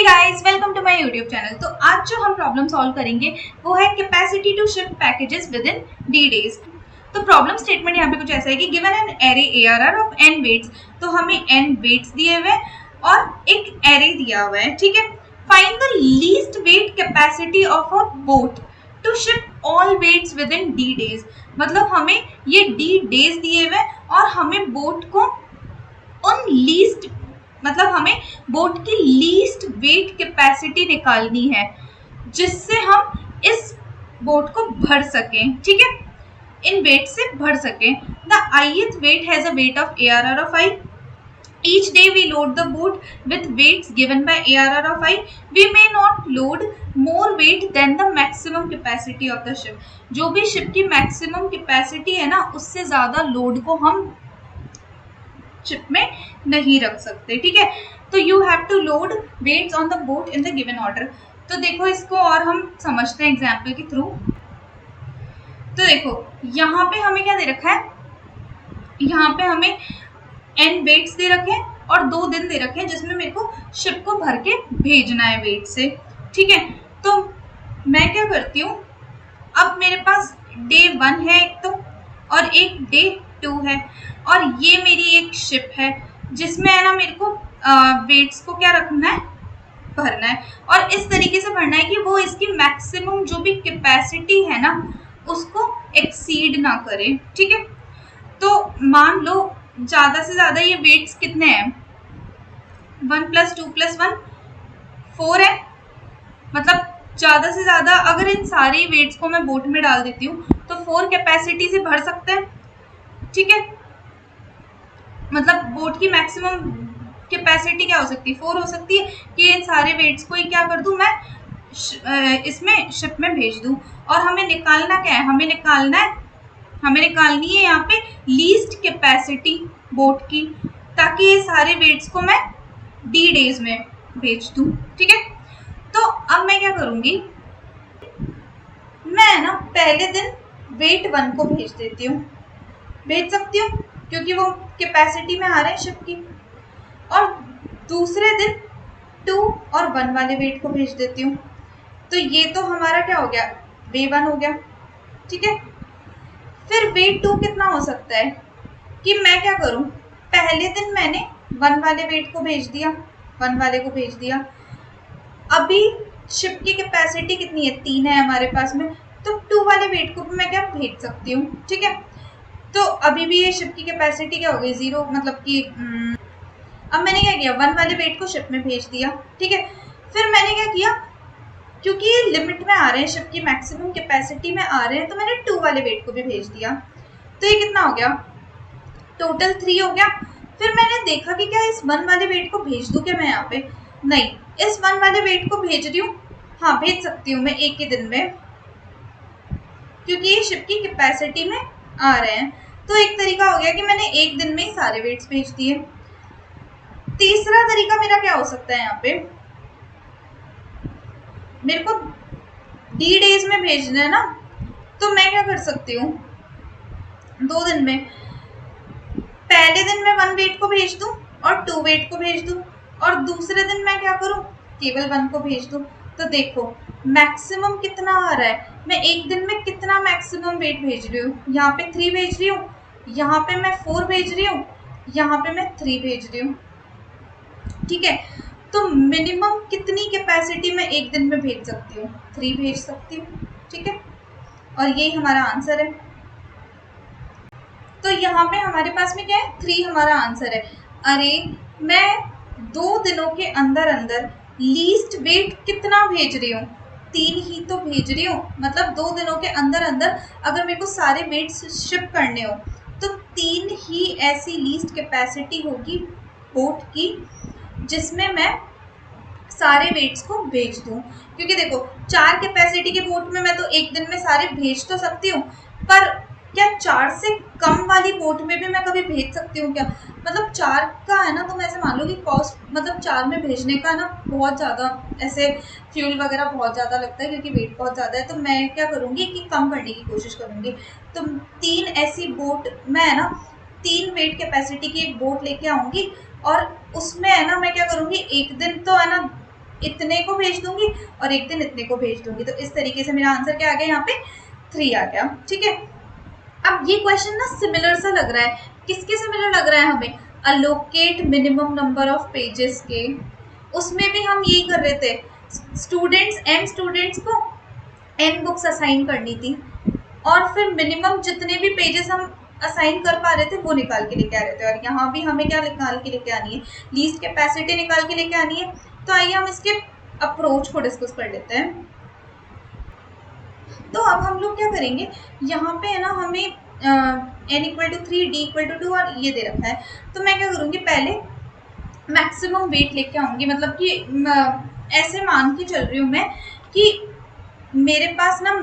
Guys, welcome to my YouTube channel. तो आज जो हम प्रॉब्लम सॉल्व करेंगे वो है capacity to ship packages within d days. तो प्रॉब्लम स्टेटमेंट यहाँ पे कुछ ऐसा है कि given an array ARR of n weights, तो हमें एन वेट्स दिए हुए और एक एरे दिया हुआ है, ठीक है। Find the least weight capacity of a boat to ship all weights within d days. मतलब हमें ये डी डेज दिए हुए और हमें बोट को उन लीस्ट मतलब हमें बोट की लीस्ट वेट कैपेसिटी निकालनी है जिससे हम इस बोट को भर सकें, ठीक है, इन वेट से भर सकें। The ith weight has a weight of ARR of I. Each day we load the boat with weights given by ARR of I. We may not load more weight than the maximum capacity of the ship. जो भी ship की maximum capacity है ना, उससे ज्यादा load को हम ship में नहीं रख सकते, ठीक है। तो you have to load weights on the boat in the given order. तो देखो इसको और हम समझते हैं एग्जाम्पल के थ्रू। तो देखो यहाँ पे हमें क्या दे रखा है, यहाँ पे हमें n वेट्स दे रखे हैं और 2 दिन दे रखे हैं जिसमें मेरे को शिप को भर के भेजना है वेट से, ठीक है। तो मैं क्या करती हूँ, अब मेरे पास डे 1 है एक तो, और एक डे 2 है, और ये मेरी एक शिप है जिसमें है ना मेरे को वेट्स को क्या रखना है, भरना है। और इस तरीके से भरना है कि वो इसकी मैक्सिमम जो भी कैपेसिटी है ना उसको एक्सीड ना करे, ठीक है। तो मान लो ज़्यादा से ज़्यादा ये वेट्स कितने हैं, 1 + 2 + 1 4 है। मतलब ज़्यादा से ज़्यादा अगर इन सारी वेट्स को मैं बोट में डाल देती हूँ तो 4 कैपेसिटी से भर सकते हैं, ठीक है। मतलब बोट की मैक्सिमम कैपेसिटी क्या हो सकती है, 4 हो सकती है कि इन सारे वेट्स को ही क्या कर दूं मैं इसमें शिप में भेज दूं। और हमें निकालना क्या है, हमें निकालनी है यहाँ पे लीस्ट कैपेसिटी बोट की, ताकि ये सारे वेट्स को मैं डी डेज में भेज दूं, ठीक है। तो अब मैं क्या करूंगी, मैं ना पहले दिन वेट 1 को भेज देती हूँ, भेज सकती हूँ क्योंकि वो कैपेसिटी में आ रहे हैं शिप की, और दूसरे दिन 2 और 1 वाले वेट को भेज देती हूँ। तो ये तो हमारा क्या हो गया, वे 1 हो गया, ठीक है। फिर वेट 2 कितना हो सकता है कि मैं क्या करूँ, पहले दिन मैंने 1 वाले वेट को भेज दिया, 1 वाले को भेज दिया। अभी शिप की कैपेसिटी कितनी है, 3 है हमारे पास में, तो 2 वाले वेट को भी मैं क्या भेज सकती हूँ, ठीक है। तो अभी भी ये शिप की कैपेसिटी क्या हो गई, 0, मतलब कि अब मैंने क्या किया, 1 वाले वेट को शिप में भेज दिया, ठीक है। फिर मैंने क्या किया, क्योंकि ये लिमिट में आ रहे हैं, शिप की मैक्सिमम कैपेसिटी में आ रहे हैं, तो मैंने 2 वाले वेट को भी भेज दिया। तो ये कितना हो गया, टोटल 3 हो गया। फिर मैंने देखा कि क्या इस 1 वाले वेट को भेज दूं क्या मैं यहाँ पे, नहीं, इस 1 वाले वेट को भेज रही हूँ, हाँ भेज सकती हूँ मैं एक ही दिन में, क्योंकि ये शिप की कैपेसिटी में आ रहे हैं। तो एक तरीका हो गया कि मैंने एक दिन में ही सारे वेट्स भेज दिए। तीसरा तरीका मेरा क्या हो सकता है, यहाँ पे मेरे को डी डेज में भेजना है ना, तो मैं क्या कर सकती हूँ, 2 दिन में, पहले दिन मैं 1 वेट को भेज दूं और 2 वेट को भेज दूं, और दूसरे दिन मैं क्या करूं, केवल 1 को भेज दूं। तो देखो मैक्सिमम कितना आ रहा है, मैं एक दिन में कितना मैक्सिमम वेट भेज रही हूँ, यहाँ पे 3 भेज रही हूँ, यहाँ पे मैं 4 भेज रही हूँ, यहाँ पे मैं 3 भेज रही हूँ, ठीक है। तो मिनिमम कितनी कैपेसिटी मैं एक दिन में भेज सकती हूँ, 3 भेज सकती हूँ, ठीक है। और यही हमारा आंसर है। तो यहाँ पे हमारे पास में क्या है, 3 हमारा आंसर है। अरे मैं 2 दिनों के अंदर अंदर लीस्ट वेट कितना भेज रही हूँ, 3 ही तो भेज रही हूँ। मतलब 2 दिनों के अंदर अंदर अगर मेरे को सारे वेट्स शिप करने हो तो 3 ही ऐसी लीस्ट कैपेसिटी होगी बोट की जिसमें मैं सारे वेट्स को भेज दूं। क्योंकि देखो 4 कैपेसिटी के बोट में मैं तो एक दिन में सारे भेज तो सकती हूँ, पर क्या 4 से कम वाली बोट में भी मैं कभी भेज सकती हूँ क्या, मतलब 4 का है ना, तो मैं ऐसे मान लो कि कॉस्ट, मतलब 4 में भेजने का ना बहुत ज़्यादा ऐसे फ्यूल वगैरह बहुत ज़्यादा लगता है क्योंकि वेट बहुत ज़्यादा है। तो मैं क्या करूँगी कि कम करने की कोशिश करूँगी। तो 3 ऐसी बोट मैं है ना 3 वेट कैपेसिटी की एक बोट लेके आऊँगी, और उसमें है ना मैं क्या करूँगी, एक दिन तो है ना इतने को भेज दूंगी और एक दिन इतने को भेज दूंगी। तो इस तरीके से मेरा आंसर क्या आ गया, यहाँ पे 3 आ गया। ठीक है, अब ये क्वेश्चन ना सिमिलर सा लग रहा है, किसके सिमिलर लग रहा है हमें, allocate minimum number of pages के। उसमें भी हम यही कर रहे थे, स्टूडेंट्स को n बुक्स असाइन करनी थी और फिर मिनिमम जितने भी पेजेस हम असाइन कर पा रहे थे वो निकाल के लेके आ रहे थे। और यहाँ भी हमें क्या निकाल के लेके आनी है, लीस्ट कैपेसिटी निकाल के लेके आनी है। तो आइए हम इसके अप्रोच को डिस्कस कर लेते हैं। तो अब हम लोग क्या करेंगे, यहाँ पे है ना हमें n = 3 d = 2 और ये दे रखा है। तो मैं क्या करूँगी, पहले मैक्सिमम वेट लेके आऊँगी, मतलब कि ऐसे मान के चल रही हूँ मैं कि मेरे पास ना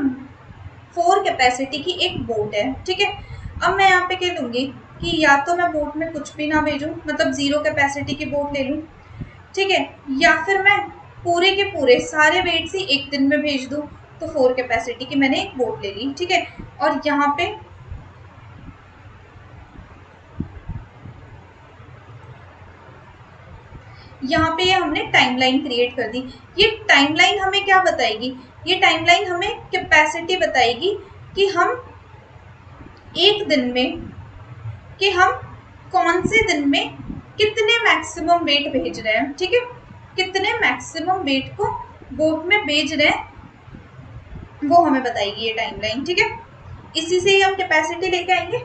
4 कैपेसिटी की एक बोट है। ठीक है, अब मैं यहाँ पे क्या लूँगी कि या तो मैं बोट में कुछ भी ना भेजूँ, मतलब 0 कैपेसिटी की बोट ले लूँ। ठीक है, या फिर मैं पूरे के पूरे सारे वेट्स ही एक दिन में भेज दूँ। तो 4 कैपेसिटी की मैंने एक बोट ले ली। ठीक है, और यहाँ पे ये हमने टाइमलाइन क्रिएट कर दी। ये टाइमलाइन हमें क्या बताएगी, ये टाइमलाइन हमें कैपेसिटी बताएगी कि हम एक दिन में, कि हम कौन से दिन में कितने मैक्सिमम वेट भेज रहे हैं। ठीक है, कितने मैक्सिमम वेट को बोट में भेज रहे हैं वो हमें बताएगी ये टाइमलाइन। ठीक है, इसी से ही हम कैपेसिटी लेके आएंगे।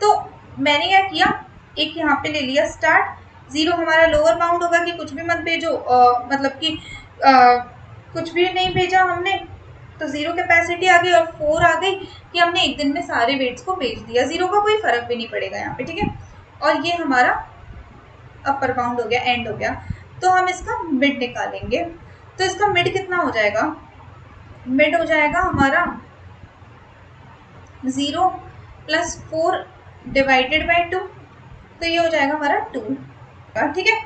तो मैंने क्या किया, एक यहाँ पे ले लिया स्टार्ट, 0 हमारा लोअर बाउंड होगा कि कुछ भी मत भेजो, मतलब कि कुछ भी नहीं भेजा हमने तो 0 कैपेसिटी आ गई, और 4 आ गई कि हमने एक दिन में सारे वेट्स को भेज दिया। 0 का कोई फर्क भी नहीं पड़ेगा यहाँ पे। ठीक है, और ये हमारा अपर बाउंड हो गया, एंड हो गया। तो हम इसका मिड निकालेंगे। तो इसका मिड कितना हो जाएगा, मिड हो जाएगा हमारा 0 + 4 डिवाइडेड बाय 2। तो ये हो जाएगा हमारा 2। ठीक है,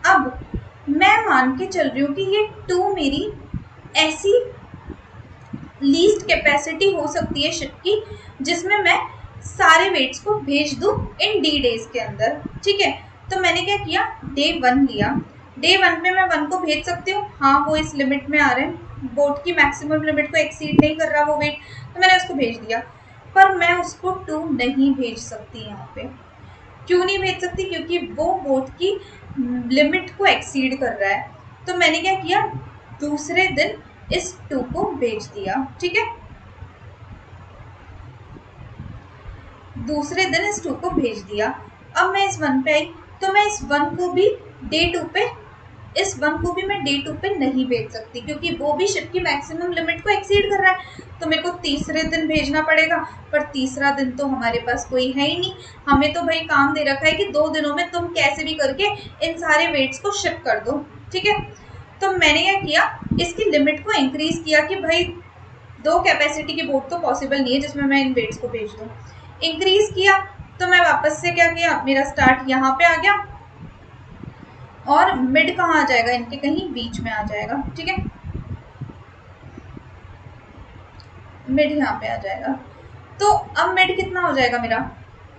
अब मैं मान के चल रही हूँ कि ये 2 मेरी ऐसी लीस्ट कैपेसिटी हो सकती है शिप की जिसमें मैं सारे वेट्स को भेज दूँ इन d डेज के अंदर। ठीक है, तो मैंने क्या किया, डे 1 लिया। डे 1 पे मैं 1 को भेज सकती हूँ, हाँ वो इस लिमिट में आ रहे हैं, बोट की मैक्सिमम लिमिट को एक्सीड नहीं कर रहा वो वेट, तो मैंने उसको भेज दिया। पर मैं उसको 2 नहीं भेज सकती यहाँ पे। क्यों नहीं भेज सकती, क्योंकि वो बोट की लिमिट को एक्सीड कर रहा है। तो मैंने क्या किया, दूसरे दिन इस 2 को भेज दिया। ठीक है, दूसरे दिन इस 2 को भेज दिया। अब मैं इस 1 पे आई, तो मैं इस 1 को भी डे 2 पे, इस 1 को भी मैं डे 2 पे नहीं भेज सकती क्योंकि वो भी शिप की मैक्सिमम लिमिट को एक्सीड कर रहा है। तो मेरे को तीसरे दिन भेजना पड़ेगा, पर तीसरा दिन तो हमारे पास कोई है ही नहीं। हमें तो भाई काम दे रखा है कि 2 दिनों में तुम कैसे भी करके इन सारे वेट्स को शिप कर दो। ठीक है, तो मैंने क्या किया, इसकी लिमिट को इंक्रीज किया कि भाई 2 कैपेसिटी की बोट तो पॉसिबल नहीं है जिसमें मैं इन वेट्स को भेज दूँ। इंक्रीज किया, तो मैं वापस से क्या किया, मेरा स्टार्ट यहाँ पे आ गया और मिड कहाँ आ जाएगा, इनके कहीं बीच में आ जाएगा। ठीक है, मिड यहाँ पे आ जाएगा। तो अब मिड कितना हो जाएगा मेरा,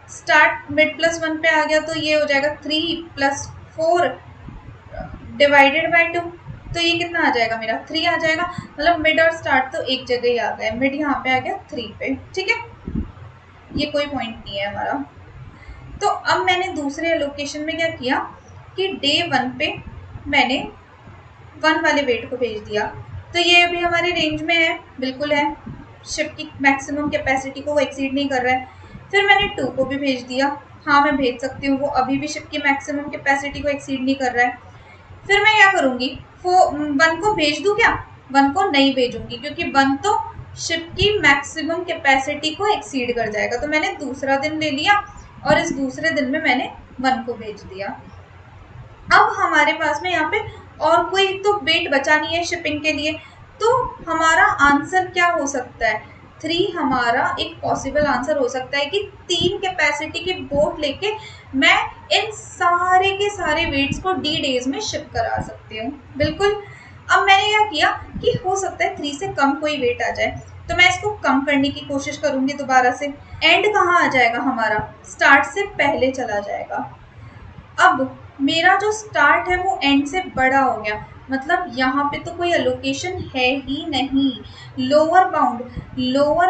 स्टार्ट मिड +1 पे आ गया, तो ये हो जाएगा 3 + 4 डिवाइडेड बाय 2। तो ये कितना आ जाएगा मेरा, 3 आ जाएगा। मतलब मिड और स्टार्ट तो एक जगह ही आ गए, मिड यहाँ पे आ गया 3 पे। ठीक है, ये कोई पॉइंट नहीं है हमारा। तो अब मैंने दूसरे लोकेशन में क्या किया कि डे 1 पे मैंने 1 वाले वेट को भेज दिया। तो ये अभी हमारे रेंज में है, बिल्कुल है, शिप की मैक्सिमम कैपेसिटी को वो एक्सीड नहीं कर रहा है। फिर मैंने 2 को भी भेज दिया, हाँ मैं भेज सकती हूँ, वो अभी भी शिप की मैक्सिमम कैपेसिटी को एक्सीड नहीं कर रहा है। फिर मैं क्या करूँगी, 1 को भेज दूँ क्या, 1 को नहीं भेजूंगी क्योंकि 1 तो शिप की मैक्सिमम कैपेसिटी को एक्सीड कर जाएगा। तो मैंने दूसरा दिन ले लिया और इस दूसरे दिन में मैंने 1 को भेज दिया। अब हमारे पास में यहाँ पे और कोई तो वेट बचा नहीं है शिपिंग के लिए। तो हमारा आंसर क्या हो सकता है, 3 हमारा एक पॉसिबल आंसर हो सकता है कि 3 कैपेसिटी की बोट लेके मैं इन सारे के सारे वेट्स को d डेज में शिप करा सकती हूँ। बिल्कुल। अब मैंने क्या किया कि हो सकता है 3 से कम कोई वेट आ जाए, तो मैं इसको कम करने की कोशिश करूँगी दोबारा से। एंड कहाँ आ जाएगा हमारा, स्टार्ट से पहले चला जाएगा। अब मेरा जो स्टार्ट है वो एंड से बड़ा हो गया, मतलब यहाँ पे तो कोई एलोकेशन है ही नहीं। लोअर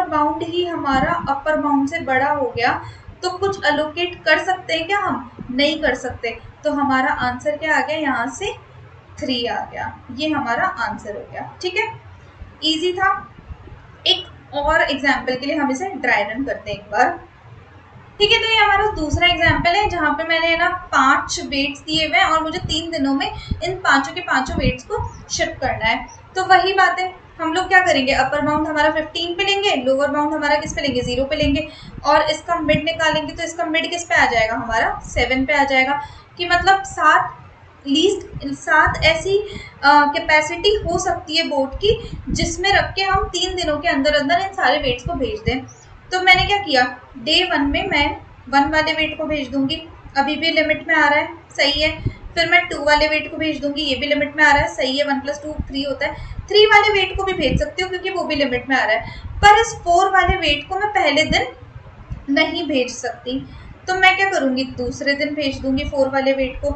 बाउंड ही हमारा अपर बाउंड से बड़ा हो गया, तो कुछ एलोकेट कर सकते हैं क्या? हम नहीं कर सकते। तो हमारा आंसर क्या आ गया? यहाँ से 3 आ गया। ये हमारा आंसर हो गया। ठीक है, इजी था। एक और एग्जाम्पल के लिए हम इसे ड्राई रन करते हैं एक बार। ठीक है, तो ये हमारा दूसरा एग्जाम्पल है जहाँ पे मैंने ना 5 वेट्स दिए हुए हैं और मुझे 3 दिनों में इन पांचों के पांचों वेट्स को शिफ्ट करना है। तो वही बात है, हम लोग क्या करेंगे, अपर बाउंड हमारा 15 पे लेंगे, लोअर बाउंड हमारा किस पे लेंगे? 0 पे लेंगे, और इसका मिड निकालेंगे तो इसका मिड किस पे आ जाएगा? हमारा 7 पे आ जाएगा। कि मतलब 7 ऐसी कैपेसिटी हो सकती है बोट की जिसमें रख के हम 3 दिनों के अंदर अंदर इन सारे वेट्स को भेज दें। तो मैंने क्या किया, डे 1 में मैं 1 वाले वेट को भेज दूंगी, अभी भी लिमिट में आ रहा है, सही है। फिर मैं 2 वाले वेट को भेज दूंगी, ये भी लिमिट में आ रहा है, सही है। 1 + 2 3 होता है। 3 वाले वेट को भी भेज सकती हूँ क्योंकि वो भी लिमिट में आ रहा है। पर इस 4 वाले वेट को मैं पहले दिन नहीं भेज सकती, तो मैं क्या करूंगी, दूसरे दिन भेज दूंगी 4 वाले वेट को।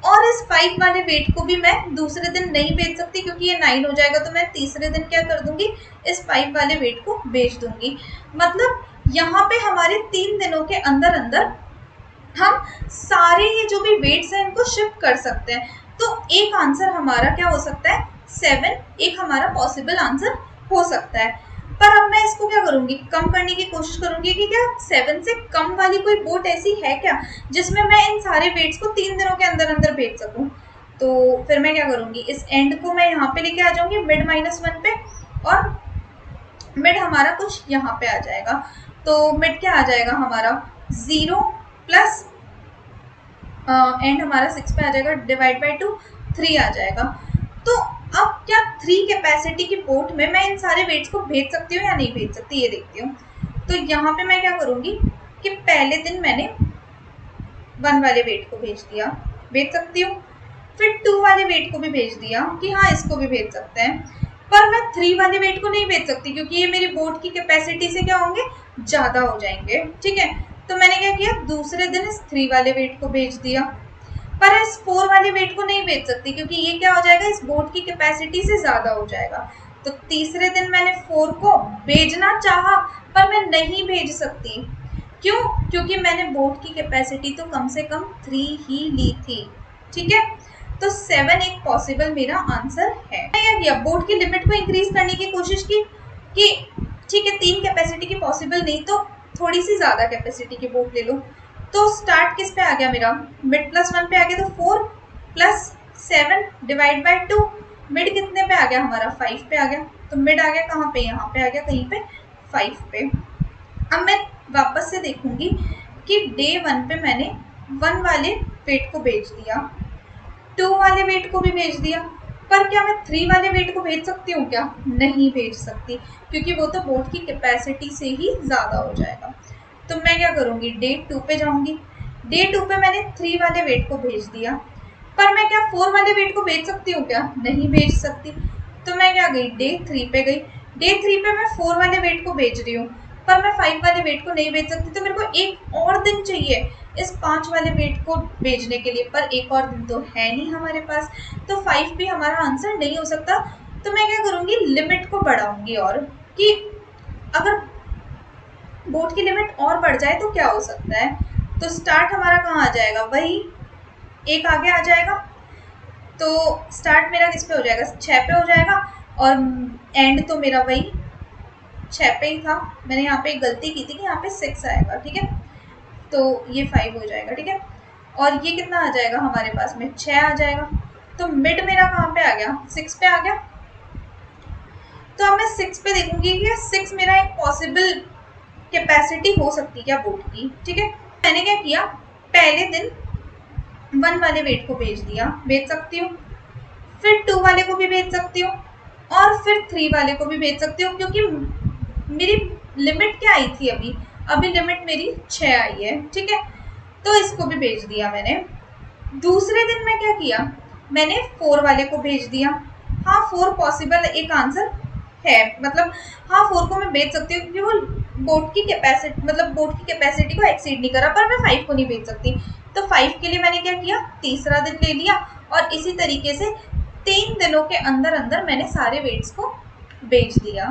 और इस 5 वाले वेट को भी मैं दूसरे दिन नहीं भेज सकती क्योंकि ये 9 हो जाएगा, तो मैं तीसरे दिन क्या कर दूंगी, इस 5 वाले वेट को भेज दूंगी। मतलब यहाँ पे हमारे 3 दिनों के अंदर अंदर हम सारे ये जो भी वेट्स हैं इनको शिफ्ट कर सकते हैं। तो एक आंसर हमारा क्या हो सकता है? 7 एक हमारा पॉसिबल आंसर हो सकता है। पर अब मैं इसको क्या करूंगी, कम करने की कोशिश करूंगी कि क्या 7 से कम वाली कोई बोट ऐसी है क्या जिसमें मैं इन सारे वेट्स को 3 दिनों के अंदर अंदर भेज सकूं। तो फिर मैं क्या करूंगी, इस एंड को मैं यहाँ पे लेके आ जाऊंगी मिड -1 पे, और मिड हमारा कुछ यहाँ पे आ जाएगा। तो मिड क्या आ जाएगा हमारा? 0 प्लस एंड हमारा 6 पे आ जाएगा, डिवाइड बाई 2 3 आ जाएगा। तो अब क्या 3 कैपेसिटी की बोट में मैं इन सारे वेट्स को भेज सकती हूँ या नहीं भेज सकती, ये देखती हूँ। तो यहाँ पे मैं क्या करूँगी कि पहले दिन मैंने 1 वाले वेट को भेज दिया, भेज सकती हूँ। फिर 2 वाले वेट को भी भेज दिया कि हाँ इसको भी भेज सकते हैं। पर मैं 3 वाले वेट को नहीं भेज सकती क्योंकि ये मेरी बोट की कैपेसिटी से क्या होंगे, ज़्यादा हो जाएंगे। ठीक है, तो मैंने क्या किया, दूसरे दिन इस 3 वाले वेट को भेज दिया। पर इस 4 वाले वेट को नहीं भेज सकती क्योंकि ये क्या हो जाएगा, इस बोट की कैपेसिटी से ज़्यादा हो जाएगा। तो तीसरे दिन मैंने 4 को भेजना चाहा पर मैं नहीं भेज सकती। क्यों? क्योंकि मैंने बोट की कैपेसिटी तो कम से कम 3 ही ली थी। ठीक है, तो 7 एक पॉसिबल मेरा आंसर है। मैं क्या किया, बोट की लिमिट को इंक्रीज करने की कोशिश की कि ठीक है 3 कैपेसिटी की पॉसिबल नहीं तो थोड़ी सी ज़्यादा कैपेसिटी की बोट ले लो। तो स्टार्ट किस पे आ गया मेरा, मिड +1 पे आ गया। तो 4 + 7 डिवाइड बाई 2, मिड कितने पे आ गया हमारा? 5 पे आ गया। तो मिड आ गया कहाँ पे, यहाँ पे आ गया कहीं पे 5 पे। अब मैं वापस से देखूंगी कि डे 1 पे मैंने 1 वाले वेट को भेज दिया, 2 वाले वेट को भी भेज दिया, पर क्या मैं 3 वाले वेट को भेज सकती हूँ क्या? नहीं भेज सकती क्योंकि वो तो बोट की कैपेसिटी से ही ज़्यादा हो जाएगा। तो मैं क्या करूँगी, डे 2 पे जाऊँगी। डे 2 पे मैंने 3 वाले वेट को भेज दिया, पर मैं क्या 4 वाले वेट को भेज सकती हूँ क्या? नहीं भेज सकती। तो मैं क्या गई, डे 3 पे गई। डे 3 पे मैं 4 वाले वेट को भेज रही हूँ पर मैं 5 वाले वेट को नहीं भेज सकती, तो मेरे को एक और दिन चाहिए इस 5 वाले वेट को भेजने के लिए, पर एक और दिन तो है नहीं हमारे पास, तो 5 भी हमारा आंसर नहीं हो सकता। तो मैं क्या करूँगी, लिमिट को बढ़ाऊंगी, और कि अगर बोट की लिमिट और बढ़ जाए तो क्या हो सकता है। तो स्टार्ट हमारा कहाँ आ जाएगा, वही एक आगे आ जाएगा। तो स्टार्ट मेरा किस पे हो जाएगा, 6 पे हो जाएगा, और एंड तो मेरा वही 6 पे ही था। मैंने यहाँ पे एक गलती की थी कि यहाँ पे 6 आएगा। ठीक है, तो ये 5 हो जाएगा। ठीक है, और ये कितना आ जाएगा हमारे पास में, 6 आ जाएगा। तो मिड मेरा कहाँ पे आ गया, 6 पे आ गया। तो अब मैं 6 पे देखूंगी कि 6 मेरा एक पॉसिबल कैपेसिटी हो सकती है क्या बोट की। ठीक है, मैंने क्या किया, पहले दिन 1 वाले वेट को भेज दिया, भेज सकती हूँ। फिर 2 वाले को भी भेज सकती हूँ, और फिर 3 वाले को भी भेज सकती हूँ क्योंकि मेरी लिमिट क्या आई थी, अभी लिमिट मेरी 6 आई है। ठीक है, तो इसको भी भेज दिया मैंने। दूसरे दिन मैं क्या किया, मैंने 4 वाले को भेज दिया। हाँ 4 पॉसिबल एक आंसर है, मतलब हाँ 4 को मैं भेज सकती हूँ क्योंकि वो बोट की कैपेसिटी को एक्सीड नहीं करा, पर मैं 5 को नहीं भेज सकती तो 5 के लिए मैंने क्या किया, तीसरा दिन ले लिया और इसी तरीके से 3 दिनों के अंदर अंदर मैंने सारे वेट्स को बेच दिया।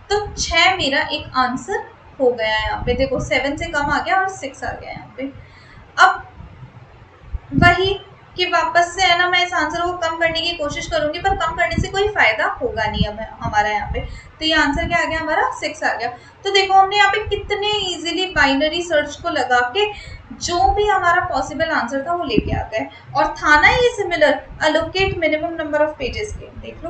तो 6 मेरा एक आंसर हो गया यहाँ पे। देखो 7 से कम आ गया और 6 आ गया यहाँ पे। अब वही कि वापस से है ना, मैं इस आंसर को कम करने की कोशिश करूंगी, पर कम करने से कोई फायदा होगा नहीं अब हमारा यहाँ पे। तो ये आंसर क्या आ गया हमारा, 6 आ गया। तो देखो हमने यहाँ पे कितने इजीली बाइनरी सर्च को लगा के जो भी हमारा पॉसिबल आंसर था वो लेके आ गए, और था ना ये similar, allocate minimum number of pages के। देख लो,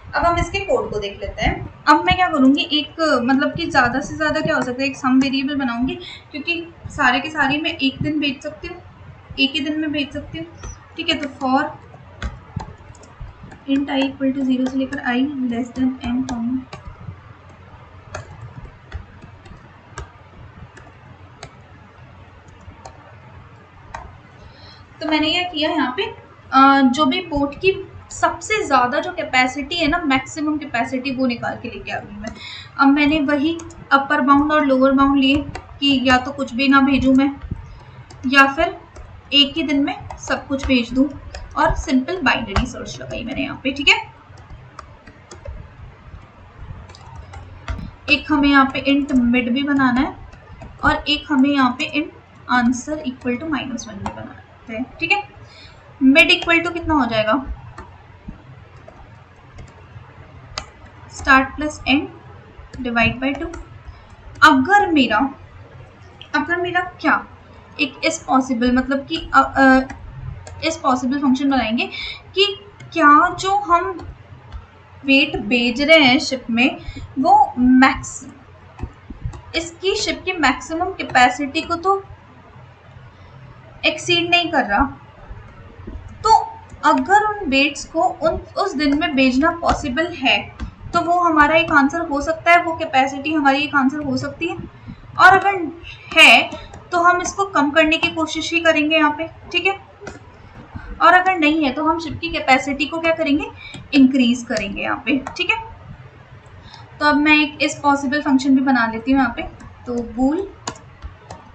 अब हम इसके कोड को देख लेते हैं। अब मैं क्या करूंगी, एक मतलब कि ज़्यादा से ज़्यादा क्या हो सकता है, एक सम वेरिएबल बनाऊंगी, क्योंकि सारे के सारे मैं एक दिन भेज सकती हूँ, एक ही दिन में भेज सकती हूँ। ठीक है, तो for int i equal to 0 से लेकर i less than n comma तो मैंने क्या किया यहाँ पे, जो भी बोट की सबसे ज़्यादा जो कैपेसिटी है ना, मैक्सिमम कैपेसिटी, वो निकाल के लेके आ गई मैं। अब मैंने वही अपर बाउंड और लोअर बाउंड लिए कि या तो कुछ भी ना भेजूँ मैं, या फिर एक ही दिन में सब कुछ भेज दूँ, और सिंपल बाइनरी सर्च लगाई मैंने यहाँ पे। ठीक है, एक हमें यहाँ पे इंट मिड भी बनाना है, और एक हमें यहाँ पे इंट आंसर इक्वल टू -1 भी बनाना है। ठीक है, मिड इक्वल टू कितना हो जाएगा, start plus and divide by 2। अगर मेरा क्या एक इस पॉसिबल, मतलब कि इस पॉसिबल फंक्शन बनाएंगे कि क्या जो हम वेट भेज रहे हैं शिप में, वो इसकी शिप की मैक्सिमम कैपेसिटी को तो एक्सीड नहीं कर रहा। तो अगर उन वेट्स को उस दिन में भेजना पॉसिबल है, तो वो हमारा एक आंसर हो सकता है, वो कैपेसिटी हमारी एक आंसर हो सकती है। और अगर है तो हम इसको कम करने की कोशिश ही करेंगे यहाँ पे। ठीक है, और अगर नहीं है तो हम शिप की कैपेसिटी को क्या करेंगे, इंक्रीज करेंगे यहाँ पे। ठीक है, तो अब मैं एक इस पॉसिबल फंक्शन भी बना लेती हूँ यहाँ पे। तो बूल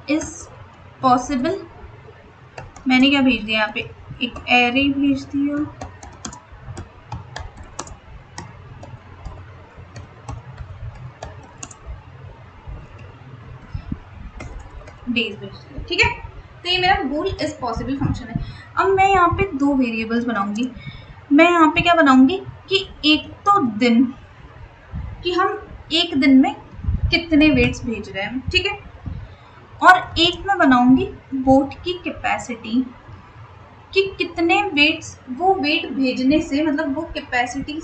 इस पॉसिबल, मैंने क्या भेज दिया यहाँ पे, एक एरे भेज दिया, डेज भेज दिया। ठीक है, तो ये मेरा बूल इस पॉसिबल फंक्शन है। अब मैं यहाँ पे 2 वेरिएबल्स बनाऊंगी। मैं यहाँ पे क्या बनाऊंगी कि एक तो दिन, कि हम एक दिन में कितने वेट्स भेज रहे हैं। ठीक है, और एक मैं बनाऊंगी बोट की कैपेसिटी, कि कितने वेट्स, वो वेट भेजने से, मतलब वो कैपेसिटी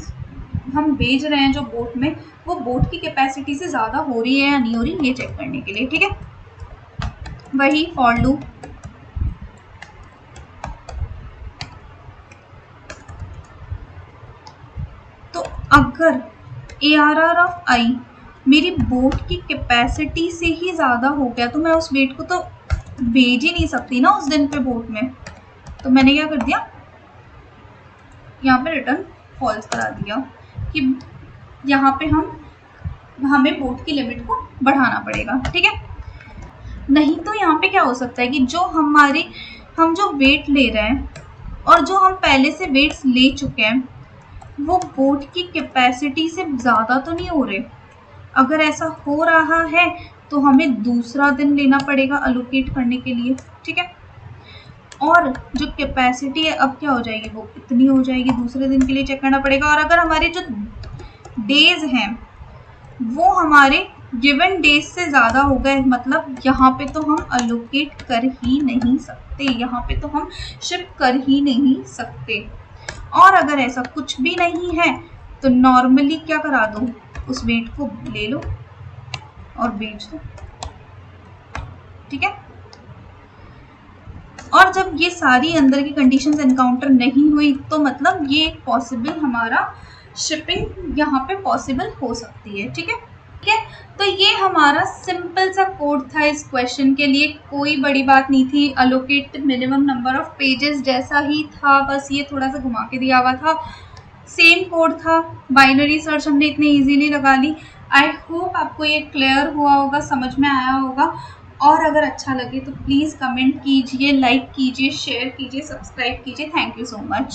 हम भेज रहे हैं जो बोट में, वो बोट की कैपेसिटी से ज़्यादा हो रही है या नहीं हो रही, ये चेक करने के लिए। ठीक है, वही फॉर लूप, तो अगर ARR ऑफ I मेरी बोट की कैपेसिटी से ही ज़्यादा हो गया, तो मैं उस वेट को तो भेज ही नहीं सकती ना उस दिन पे बोट में। तो मैंने क्या कर दिया, यहाँ पे रिटर्न फॉल्स करा दिया कि यहाँ पे हमें बोट की लिमिट को बढ़ाना पड़ेगा। ठीक है, नहीं तो यहाँ पे क्या हो सकता है कि हम जो वेट ले रहे हैं और जो हम पहले से वेट्स ले चुके हैं, वो बोट की कैपेसिटी से ज़्यादा तो नहीं हो रहे। अगर ऐसा हो रहा है तो हमें दूसरा दिन लेना पड़ेगा अलोकेट करने के लिए। ठीक है, और जो कैपेसिटी है अब क्या हो जाएगी, वो इतनी हो जाएगी, दूसरे दिन के लिए चेक करना पड़ेगा। और अगर हमारे जो डेज हैं वो हमारे गिवन डेज से ज़्यादा हो गए, मतलब यहाँ पे तो हम अलोकेट कर ही नहीं सकते, यहाँ पे तो हम शिप कर ही नहीं सकते। और अगर ऐसा कुछ भी नहीं है तो नॉर्मली क्या करा दो, उस वेट को ले लो और बेच दो। ठीक है, और जब ये सारी अंदर की कंडीशंस एनकाउंटर नहीं हुई, तो मतलब ये एक पॉसिबल हमारा शिपिंग यहाँ पे पॉसिबल हो सकती है। ठीक है, तो ये हमारा सिंपल सा कोड था इस क्वेश्चन के लिए, कोई बड़ी बात नहीं थी। Allocate minimum number of pages जैसा ही था, बस ये थोड़ा सा घुमा के दिया हुआ था, सेम कोड था। बाइनरी सर्च हमने इतनी इजीली लगा ली। आई होप आपको ये क्लियर हुआ होगा, समझ में आया होगा। और अगर अच्छा लगे तो प्लीज़ कमेंट कीजिए, लाइक कीजिए, शेयर कीजिए, सब्सक्राइब कीजिए। Thank you so much.